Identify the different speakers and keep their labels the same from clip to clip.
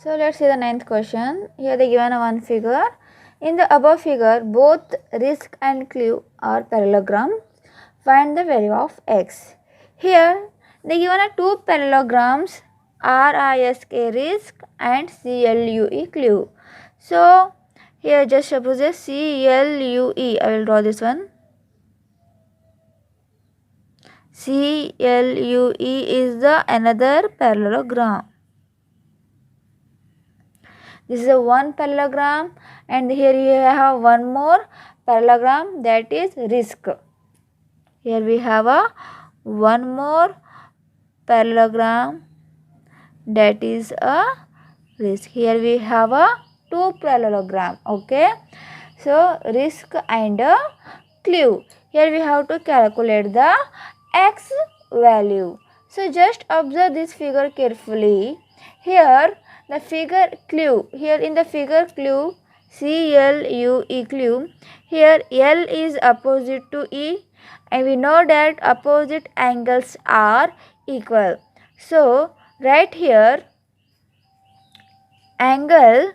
Speaker 1: So let's see the ninth question. Here they given one figure. In the above figure, both risk and clue are parallelograms. Find the value of x. Here they given two parallelograms, RISK risk and CLUE clue. So here just suppose a CLUE. I will draw this one. CLUE is the another parallelogram. This is a one parallelogram, and here you have one more parallelogram, that is risk. Here we have a one more parallelogram, that is a risk. Here we have a two parallelogram. Okay, so risk and a clue. Here we have to calculate the x value. So just observe this figure carefully. Here the figure clue, here in the figure clue, CLUE clue, here L is opposite to E, and we know that opposite angles are equal. So right here angle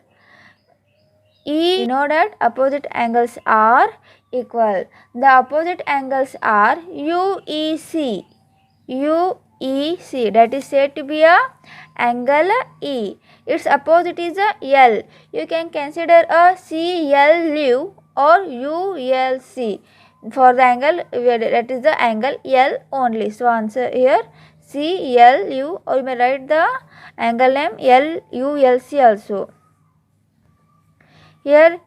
Speaker 1: E, we know that opposite angles are equal. The opposite angles are UEC. UEC, that is said to be a angle E. Its opposite is a L. You can consider a CLU or ULC for the angle, that is the angle L only. So answer here CLU, or you may write the angle name LULC also. Here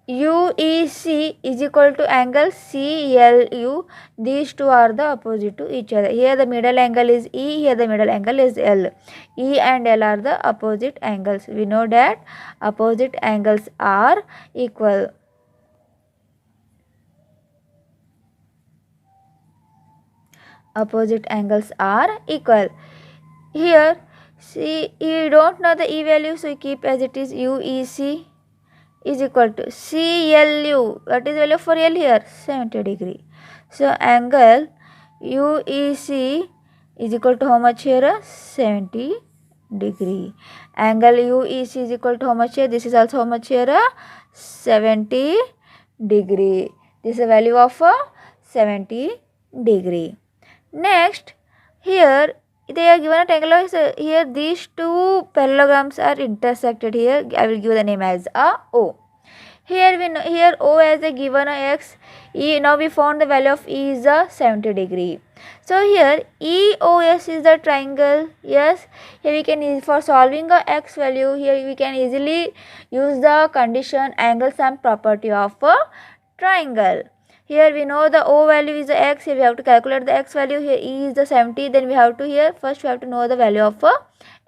Speaker 1: UEC is equal to angle CLU. These two are the opposite to each other. Here the middle angle is E, here the middle angle is L. E and L are the opposite angles. We know that opposite angles are equal. Opposite angles are equal. Here, see, you don't know the E value, so you keep as it is. UEC is equal to CLU. What is value for L here? 70 degree. So angle UEC is equal to how much here? 70 degree. Angle UEC is equal to how much here? This is also how much here? 70 degree. This is a value of 70 degree. Next, here they are given a triangle. Here these two parallelograms are intersected. Here I will give the name as a O. Here we know, here O as a given a x. E, now we found the value of E is a 70 degree. So here EOS is the triangle. Yes, here we can, for solving a x value, here we can easily use the condition angle sum property of a triangle. Here we know the O value is the x. Here we have to calculate the x value. Here E is the 70. Then we have to, here first we have to know the value of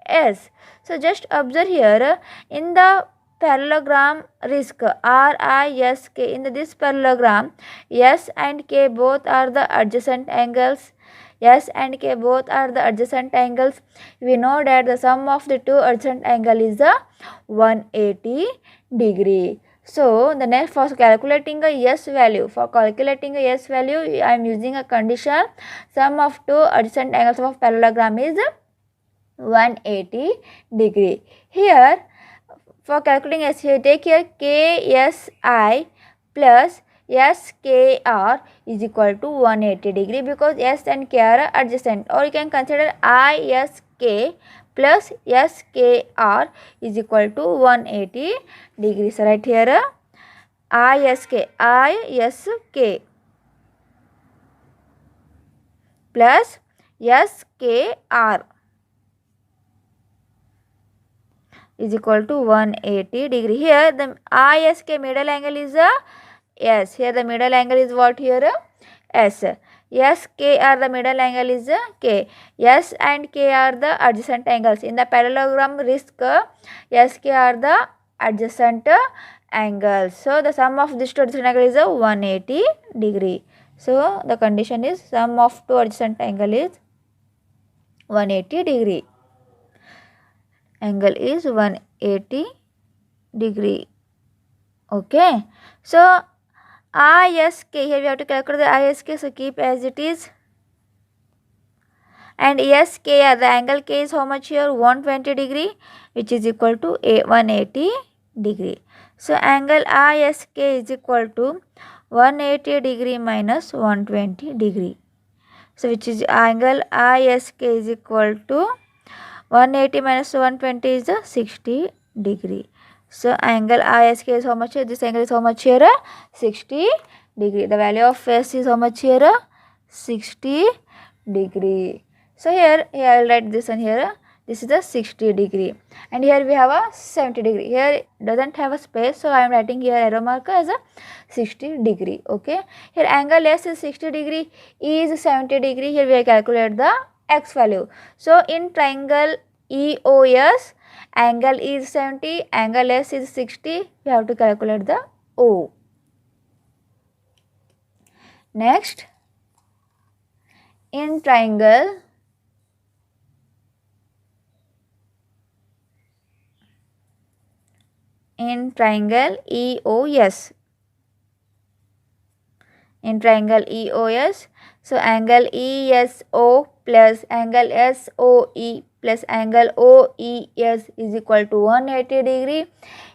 Speaker 1: S. So just observe here in the parallelogram risk RISK. In this parallelogram, S and K both are the adjacent angles. S and K both are the adjacent angles. We know that the sum of the two adjacent angle is the 180 degree. So the next, for calculating a S value, I am using a condition sum of two adjacent angles of parallelogram is 180 degree. Here for calculating S, here take here KSI plus SKR is equal to 180 degree, because S and K are adjacent, or you can consider ISK plus SKR is equal to 180 degrees. So right here ISK plus SKR is equal to 180 degree. Here the ISK middle angle is a S. Here the middle angle is what here? S. SKR the middle angle is K. S and K are the adjacent angles. In the parallelogram risk, SK are the adjacent angles. So the sum of these two adjacent angles is 180 degree. So the condition is sum of two adjacent angle is 180 degree. Angle is 180 degree. Okay. So ISK, here we have to calculate the ISK, so keep as it is. and SKR, the angle K is how much here? 120 degree, which is equal to 180 degree. So angle ISK is equal to 180 degree minus 120 degree. So which is angle ISK is equal to 180 minus 120 is 60 degree. So angle ISK is how much here? This angle is how much here? 60 degree. The value of S is how much here? 60 degree. So here I will write this one here. This is the 60 degree, and here we have a 70 degree. Here doesn't have a space, so I am writing here arrow marker as a 60 degree. Okay, here angle S is 60 degree, E is 70 degree. Here we calculate the X value. So in triangle EOS, angle E is 70, angle S is 60. We have to calculate the O. Next, in triangle EOS. In triangle EOS, so angle ESO plus angle SOE plus angle OES is equal to 180 degree.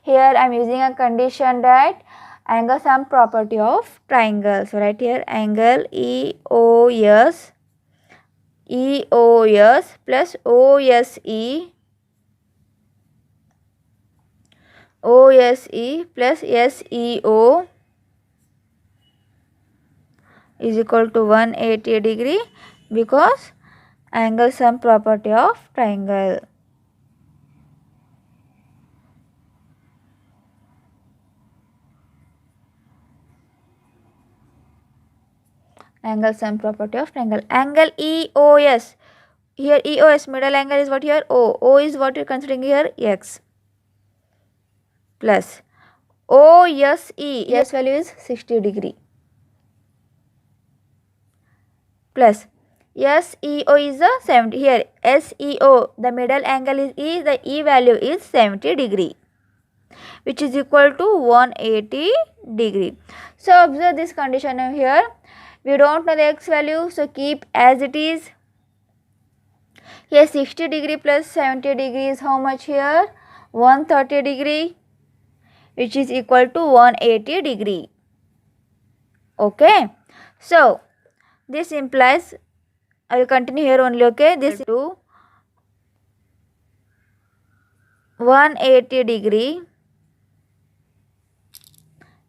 Speaker 1: Here I am using a condition that angle sum property of triangle. So right here angle EOS plus OSE plus SEO is equal to 180 degree because angle sum property of triangle. Angle sum property of triangle. Angle EOS. Here EOS middle angle is what here? O. O is what you are considering here? X. Plus OSE. S value is 60 degree. Plus SEO is a 70. Here SEO, the middle angle is E, the E value is 70 degree, which is equal to 180 degree. So observe this condition here. We don't know the X value, so keep as it is. Here 60 degree plus 70 degree is how much here? 130 degree, which is equal to 180 degree. Okay. So this implies, I will continue here only, okay, this to 180 degree,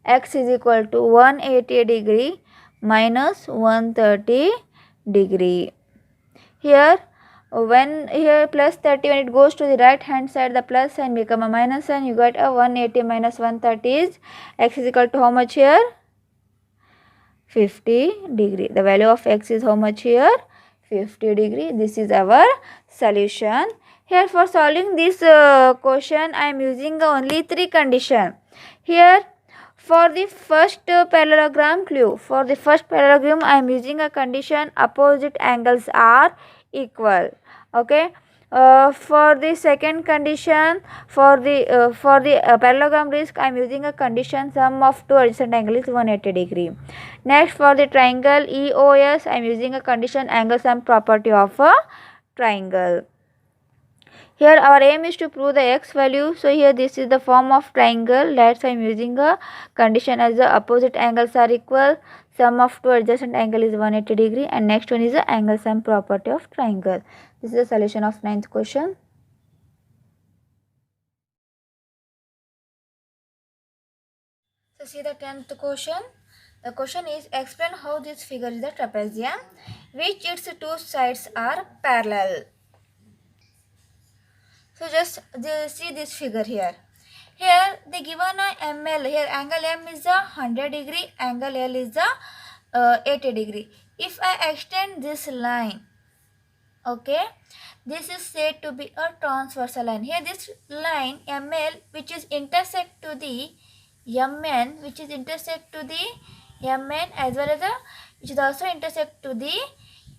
Speaker 1: X is equal to 180 degree minus 130 degree. Here when here plus 30, when it goes to the right hand side, the plus sign become a minus sign. You got a 180 minus 130 is X is equal to how much here? 50 degree. The value of X is how much here? 50 degree. This is our solution. Here for solving this question, I am using only 3 conditions. Here for the first parallelogram clue, for the first parallelogram I am using a condition opposite angles are equal. Okay. For the second condition, for the parallelogram risk, I am using a condition sum of two adjacent angles is 180 degree. Next, for the triangle EOS, I am using a condition angle sum property of a triangle. Here our aim is to prove the X value. So here this is the form of triangle. That's why I am using a condition as the opposite angles are equal. Sum of two adjacent angle is 180 degree, and next one is the angle sum property of triangle. This is the solution of 9th question. So see the 10th question. The question is, explain how this figure is the trapezium, which its two sides are parallel. So just see this figure here. Here they given a ML. Here angle M is a 100 degree, angle L is a 80 degree. If I extend this line, okay, this is said to be a transversal line. Here this line ML, which is intersect to the MN, which is intersect to the MN, as well as which is also intersect to the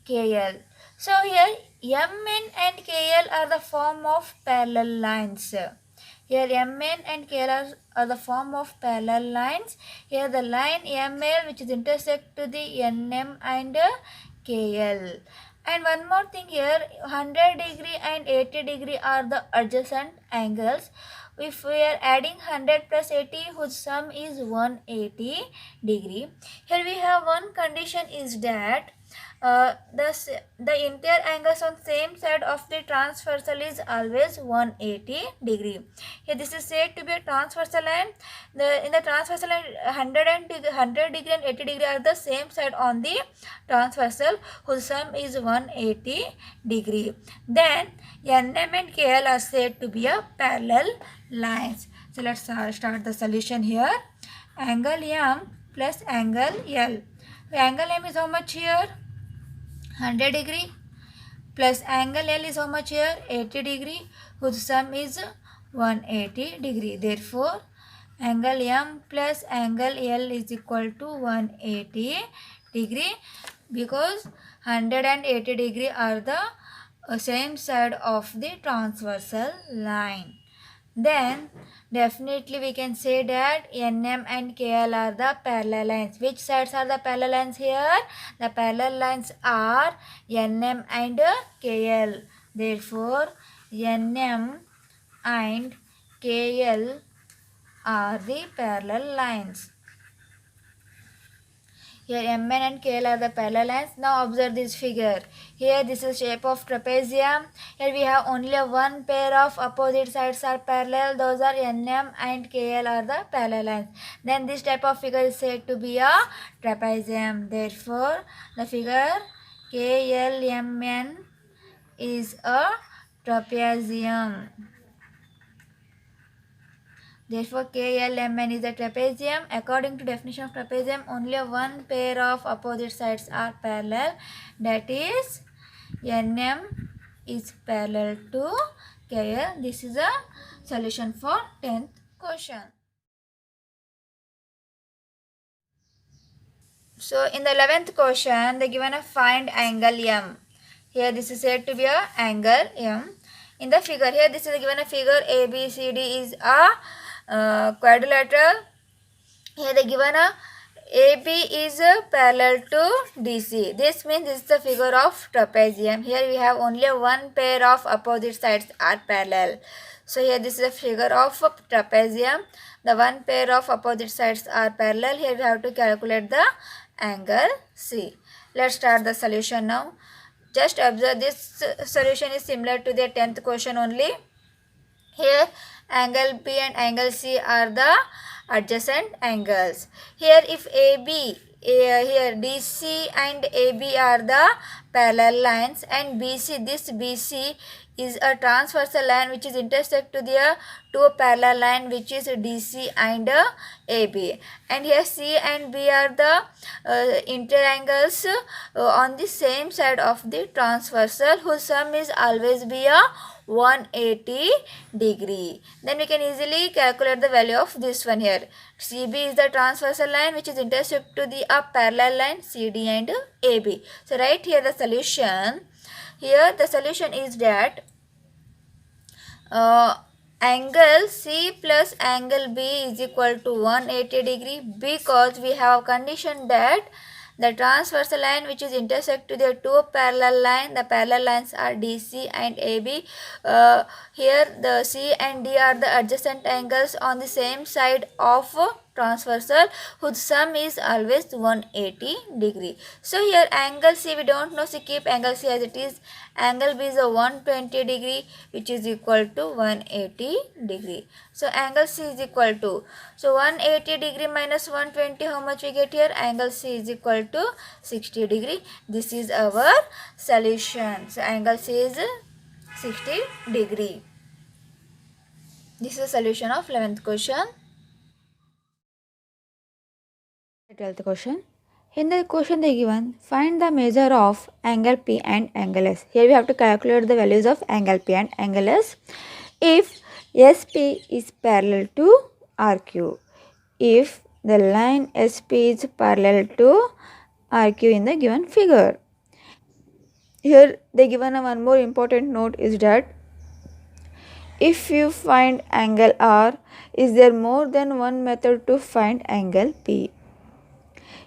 Speaker 1: KL. So here MN and KL are the form of parallel lines. Here MN and KL are the form of parallel lines. Here the line ML, which is intersect to the NM and KL. And one more thing here, 100 degree and 80 degree are the adjacent angles. If we are adding 100 plus 80, whose sum is 180 degree. Here we have one condition is that the entire angles on same side of the transversal is always 180 degree. Here this is said to be a transversal line. In the transversal line, 100 degree and 80 degree are the same side on the transversal, whose sum is 180 degree. Then NM and KL are said to be a parallel lines. So let's start the solution here. Angle M plus angle L. Angle M is how much here? 100 degree plus angle L is how much here? 80 degree, whose sum is 180 degree. Therefore, angle M plus angle L is equal to 180 degree, because 180 degree are the same side of the transversal line. Then definitely we can say that NM and KL are the parallel lines. Which sides are the parallel lines here? The parallel lines are NM and KL. Therefore, NM and KL are the parallel lines. Here MN and KL are the parallel lines. Now observe this figure. Here this is shape of trapezium. Here we have only one pair of opposite sides are parallel. Those are NM and KL are the parallel lines. Then this type of figure is said to be a trapezium. Therefore, the figure KLMN is a trapezium. Therefore, KLMN is a trapezium. According to definition of trapezium, only one pair of opposite sides are parallel. That is, NM is parallel to KL. This is a solution for 10th question. So, in the 11th question, they given a find angle M. Here, this is said to be a angle M. In the figure, here this is given a figure ABCD is a quadrilateral. Here they given a AB is parallel to DC. This means this is the figure of trapezium. Here we have only one pair of opposite sides are parallel. So here this is a figure of trapezium. The one pair of opposite sides are parallel. Here we have to calculate the angle C. Let's start the solution now. Just observe this solution is similar to the 10th question only. Here angle P and angle C are the adjacent angles. Here if AB, here DC and AB are the parallel lines, and BC, this BC is a transversal line which is intersect to the two parallel line which is DC and AB. And here C and B are the interangles on the same side of the transversal, whose sum is always be a 180 degree. Then we can easily calculate the value of this one here. CB is the transversal line which is intersect to the parallel line CD and AB. So right here the solution. Here the solution is that angle C plus angle B is equal to 180 degree, because we have condition that the transversal line which is intersect to the two parallel line, the parallel lines are DC and AB. Here the C and D are the adjacent angles on the same side of transversal, whose sum is always 180 degree. So here angle C we don't know, so keep angle C as it is. Angle B is a 120 degree which is equal to 180 degree. So angle C is equal to, so 180 degree minus 120, how much we get here? Angle C is equal to 60 degree. This is our solution. So angle C is 60 degree. This is the solution of 11th question. 12th question. In the question they given, find the measure of angle P and angle S. Here we have to calculate the values of angle P and angle S. If SP is parallel to RQ. If the line SP is parallel to RQ in the given figure. Here they given one more important note is that if you find angle R, is there more than one method to find angle P?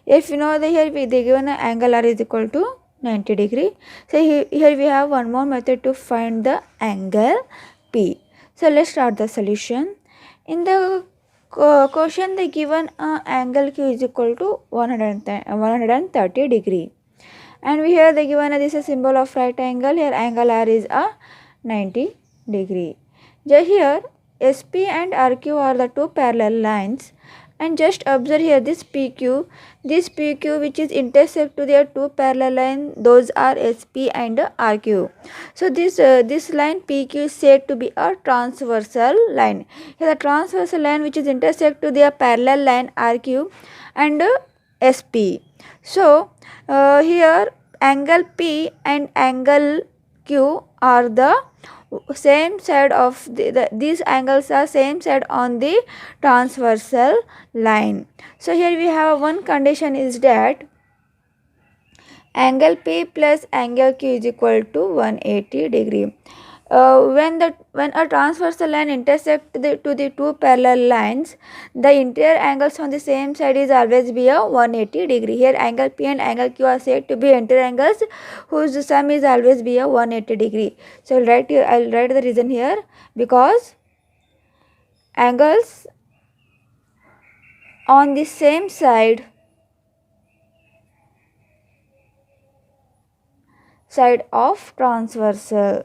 Speaker 1: If you know that here they given an angle R is equal to 90 degree. So here we have one more method to find the angle P. So let's start the solution. In the question they given angle Q is equal to 130 degree. And we here they given this is a symbol of right angle. Here angle R is a 90 degree. Just here SP and RQ are the two parallel lines, and just observe here this PQ which is intercept to their two parallel line, those are SP and RQ. So this line PQ is said to be a transversal line. Here the transversal line which is intersect to their parallel line RQ and SP. So here angle P and angle Q are the same side of these angles are same side on the transversal line. So here we have one condition is that angle P plus angle Q is equal to 180 degree. When a transversal line intersect to the two parallel lines, the interior angles on the same side is always be a 180 degree. Here angle P and angle Q are said to be interior angles whose sum is always be a 180 degree. So I'll write the reason here, because angles on the same side of transversal.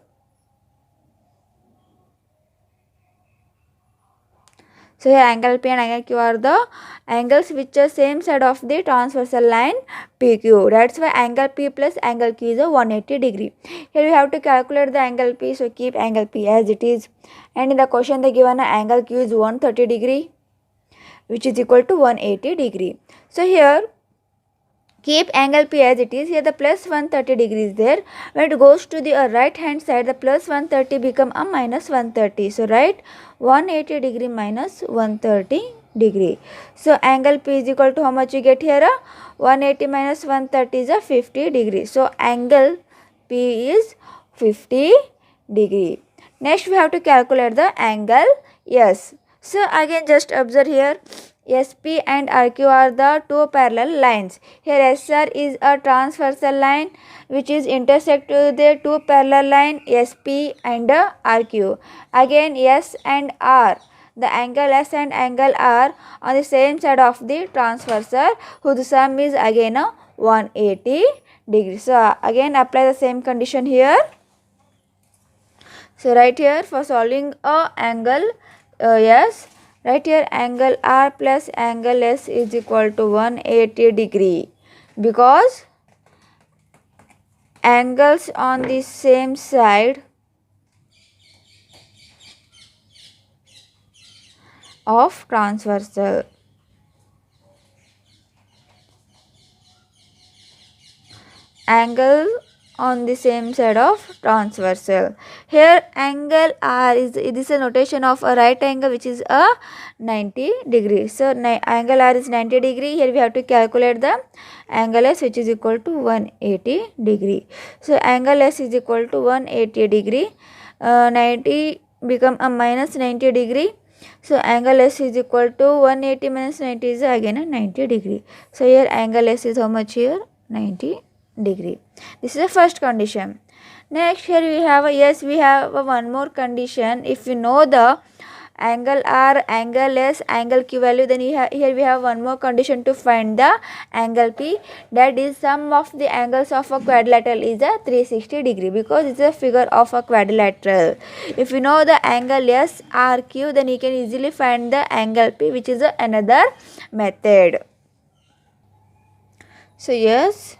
Speaker 1: So here angle P and angle Q are the angles which are same side of the transversal line PQ. That's why angle P plus angle Q is a 180 degree. Here we have to calculate the angle P. So keep angle P as it is. And in the question they given angle Q is 130 degree, which is equal to 180 degree. So here keep angle P as it is. Here the plus 130 degree is there. When it goes to the right hand side, the plus 130 become a minus 130. So write 180 degree minus 130 degree. So angle P is equal to how much you get here? 180 minus 130 is a 50 degree. So angle P is 50 degree. Next we have to calculate the angle S. So again just observe here. SP and RQ are the two parallel lines. Here SR is a transversal line which is intersect to the two parallel line SP and RQ. Again S and R, the angle S and angle R on the same side of the transversal whose sum is again a 180 degrees. So again apply the same condition here. So right here for solving a angle S, right here angle R plus angle S is equal to 180 degree, because angles on the same side of transversal. Angle on the same side of transversal. Here angle R is, it is a notation of a right angle which is a 90 degree. So angle R is 90 degree. Here we have to calculate the angle S which is equal to 180 degree. So angle S is equal to 180 degree. 90 become a minus 90 degree. So angle S is equal to 180 minus 90 is again a 90 degree. So here angle S is how much here? 90 degree. This is the first condition. Next here we have we have one more condition. If you know the angle R, angle S, angle Q value, then here we have one more condition to find the angle P. That is sum of the angles of a quadrilateral is a 360 degree, because it's a figure of a quadrilateral. If you know the angle S, R, Q, then you can easily find the angle P, which is another method. So yes,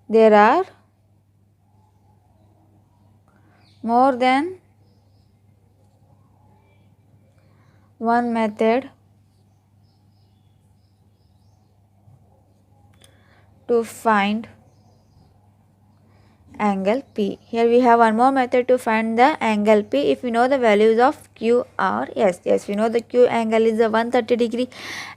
Speaker 1: there are more than one method to find angle P. Here we have one more method to find the angle P if we know the values of Q PQR. Yes, we know the Q angle is a 130 degree,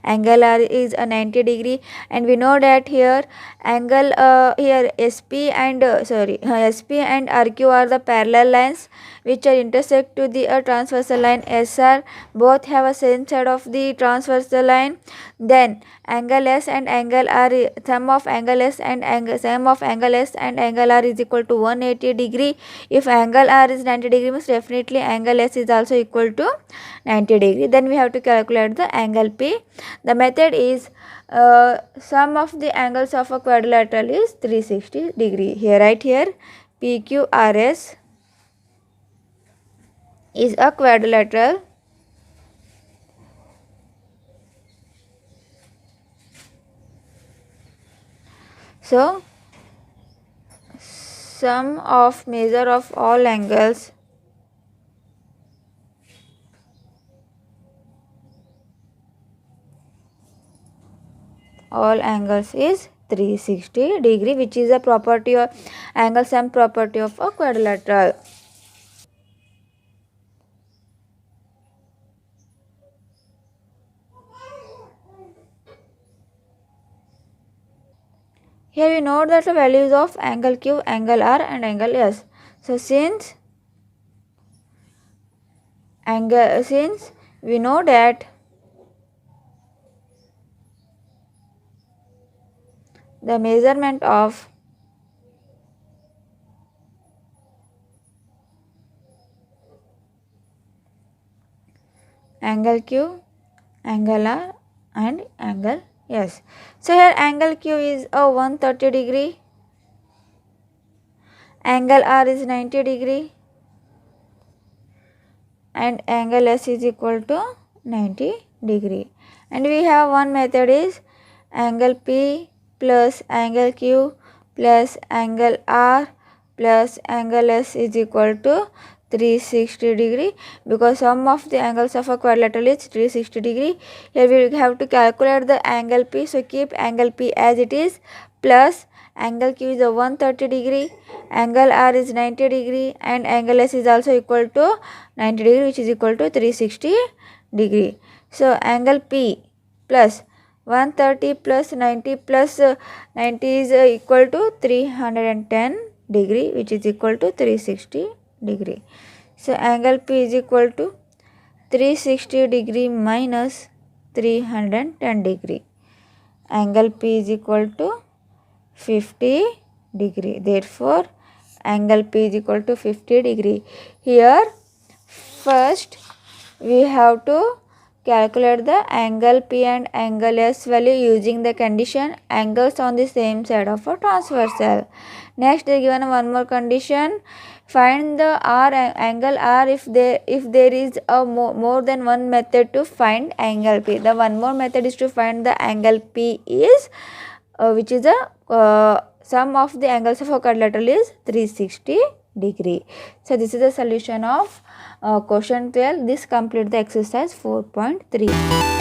Speaker 1: angle R is a 90 degree, and we know that here angle here SP and SP and RQ are the parallel lines which are intersect to the transversal line SR. Both have a same side of the transversal line. Then angle S and angle R, sum of angle S and angle R is equal to 180 degree. If angle R is 90 degree, means definitely angle S is also equal to 90 degree. Then we have to calculate the angle P. The method is sum of the angles of a quadrilateral is 360 degree. Here, right here, PQRS is a quadrilateral. So, sum of measure of all angles is 360 degree, which is a property of angle sum property of a quadrilateral. Here we note that the values of angle Q, angle R and angle S. So since we know that the measurement of angle Q, angle R and angle S. So here angle Q is a 130 degree, angle R is 90 degree and angle S is equal to 90 degree. And we have one method is angle P plus angle Q plus angle R plus angle S is equal to 360 degree, because sum of the angles of a quadrilateral is 360 degree. Here we have to calculate the angle P. So keep angle P as it is, plus angle Q is a 130 degree, angle R is 90 degree and angle S is also equal to 90 degree, which is equal to 360 degree. So angle P plus 130 plus 90 plus 90 is equal to 310 degree, which is equal to 360 degree. So angle P is equal to 360 degree minus 310 degree. Angle P is equal to 50 degree. Therefore, angle P is equal to 50 degree. Here, first we have to calculate the angle P and angle S value using the condition angles on the same side of a transversal. Next, they given one more condition. Find the angle R if there is a more than one method to find angle P. The one more method is to find the angle P is which is the sum of the angles of a quadrilateral is 360 degree. So this is the solution of question 12. This completes the exercise 4.3.